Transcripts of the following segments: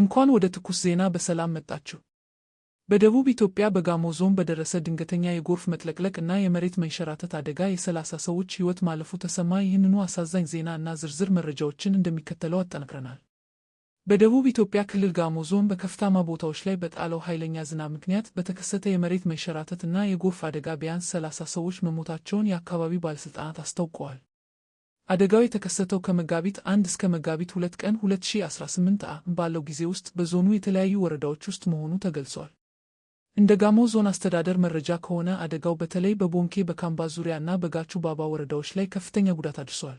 እንኳን ወደ ትኩስ ዜና በሰላም መጣችሁ። በደቡብ ኢትዮጵያ በጋሞ ዞን በደረሰ ድንገተኛ የጎርፍ መጥለቅለቅ እና የመሬት መንሸራተት አደጋ የ30 ሰዎች ሕይወት ማለፉ ተሰማ። ይህንኑ አሳዛኝ ዜና እና ዝርዝር መረጃዎችን እንደሚከተለው አጠናክረናል። በደቡብ ኢትዮጵያ ክልል ጋሞ ዞን በከፍታማ ቦታዎች ላይ በጣለው ኃይለኛ ዝናብ ምክንያት በተከሰተ የመሬት መንሸራተት እና የጎርፍ አደጋ ቢያንስ 30 ሰዎች መሞታቸውን የአካባቢው ባለሥልጣናት አስታውቀዋል። አደጋው የተከሰተው ከመጋቢት 1 እስከ መጋቢት 2 ቀን 2018 ባለው ጊዜ ውስጥ በዞኑ የተለያዩ ወረዳዎች ውስጥ መሆኑ ተገልጿል። እንደ ጋሞ ዞን አስተዳደር መረጃ ከሆነ አደጋው በተለይ በቦንኬ፣ በካምባ ዙሪያ እና በጋቹ ባባ ወረዳዎች ላይ ከፍተኛ ጉዳት አድርሷል።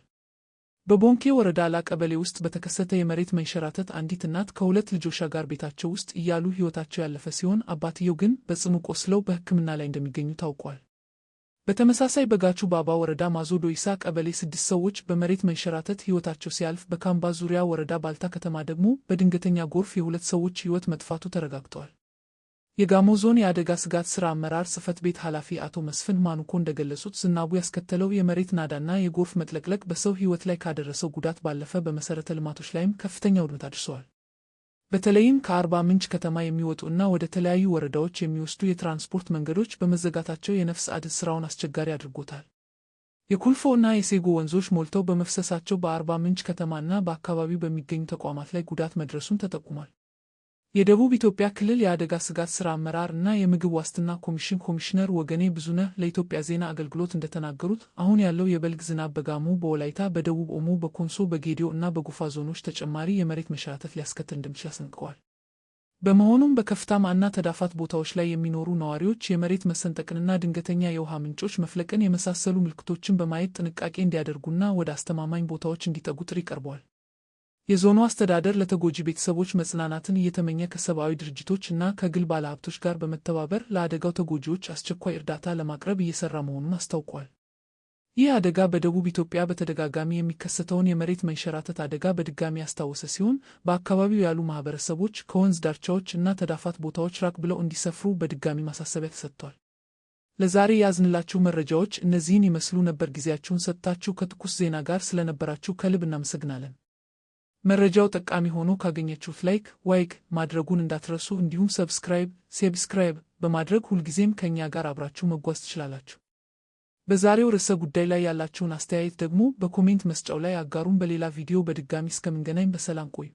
በቦንኬ ወረዳ ላ ቀበሌ ውስጥ በተከሰተ የመሬት መንሸራተት አንዲት እናት ከሁለት ልጆቿ ጋር ቤታቸው ውስጥ እያሉ ሕይወታቸው ያለፈ ሲሆን አባትየው ግን በጽኑ ቆስለው በሕክምና ላይ እንደሚገኙ ታውቋል። በተመሳሳይ በጋቹ ባባ ወረዳ ማዞ ዶይሳ ቀበሌ 6 ሰዎች በመሬት መንሸራተት ሕይወታቸው ሲያልፍ፣ በካምባ ዙሪያ ወረዳ ባልታ ከተማ ደግሞ በድንገተኛ ጎርፍ የሁለት ሰዎች ሕይወት መጥፋቱ ተረጋግጧል። የጋሞ ዞን የአደጋ ስጋት ሥራ አመራር ጽሕፈት ቤት ኃላፊ አቶ መስፍን ማኑኮ እንደገለጹት ዝናቡ ያስከተለው የመሬት ናዳና የጎርፍ መጥለቅለቅ በሰው ሕይወት ላይ ካደረሰው ጉዳት ባለፈ በመሠረተ ልማቶች ላይም ከፍተኛ ውድመት አድርሰዋል። በተለይም ከአርባ ምንጭ ከተማ የሚወጡ እና ወደ ተለያዩ ወረዳዎች የሚወስዱ የትራንስፖርት መንገዶች በመዘጋታቸው የነፍስ አድን ሥራውን አስቸጋሪ አድርጎታል። የኩልፎ እና የሴጎ ወንዞች ሞልተው በመፍሰሳቸው በአርባ ምንጭ ከተማና በአካባቢው በሚገኙ ተቋማት ላይ ጉዳት መድረሱን ተጠቁሟል። የደቡብ ኢትዮጵያ ክልል የአደጋ ስጋት ሥራ አመራር እና የምግብ ዋስትና ኮሚሽን ኮሚሽነር ወገኔ ብዙነህ ለኢትዮጵያ ዜና አገልግሎት እንደተናገሩት አሁን ያለው የበልግ ዝናብ በጋሞ፣ በወላይታ፣ በደቡብ ኦሞ፣ በኮንሶ፣ በጌዲዮ እና በጎፋ ዞኖች ተጨማሪ የመሬት መንሸራተት ሊያስከትል እንደሚችል አስጠንቅቀዋል። በመሆኑም በከፍታማ እና ተዳፋት ቦታዎች ላይ የሚኖሩ ነዋሪዎች የመሬት መሰንጠቅንና ድንገተኛ የውሃ ምንጮች መፍለቅን የመሳሰሉ ምልክቶችን በማየት ጥንቃቄ እንዲያደርጉና ወደ አስተማማኝ ቦታዎች እንዲጠጉ ጥሪ ቀርቧል። የዞኑ አስተዳደር ለተጎጂ ቤተሰቦች መጽናናትን እየተመኘ ከሰብአዊ ድርጅቶች እና ከግል ባለሀብቶች ጋር በመተባበር ለአደጋው ተጎጂዎች አስቸኳይ እርዳታ ለማቅረብ እየሰራ መሆኑን አስታውቋል። ይህ አደጋ በደቡብ ኢትዮጵያ በተደጋጋሚ የሚከሰተውን የመሬት መንሸራተት አደጋ በድጋሚ ያስታወሰ ሲሆን በአካባቢው ያሉ ማህበረሰቦች ከወንዝ ዳርቻዎች እና ተዳፋት ቦታዎች ራቅ ብለው እንዲሰፍሩ በድጋሚ ማሳሰቢያ ተሰጥቷል። ለዛሬ ያዝንላችሁ መረጃዎች እነዚህን ይመስሉ ነበር። ጊዜያችሁን ሰጥታችሁ ከትኩስ ዜና ጋር ስለነበራችሁ ከልብ እናመሰግናለን። መረጃው ጠቃሚ ሆኖ ካገኘችሁት ላይክ ማድረጉን እንዳትረሱ፣ እንዲሁም ሰብስክራይብ በማድረግ ሁልጊዜም ከእኛ ጋር አብራችሁ መጓዝ ትችላላችሁ። በዛሬው ርዕሰ ጉዳይ ላይ ያላችሁን አስተያየት ደግሞ በኮሜንት መስጫው ላይ አጋሩን። በሌላ ቪዲዮ በድጋሚ እስከምንገናኝ በሰላም ቆዩ።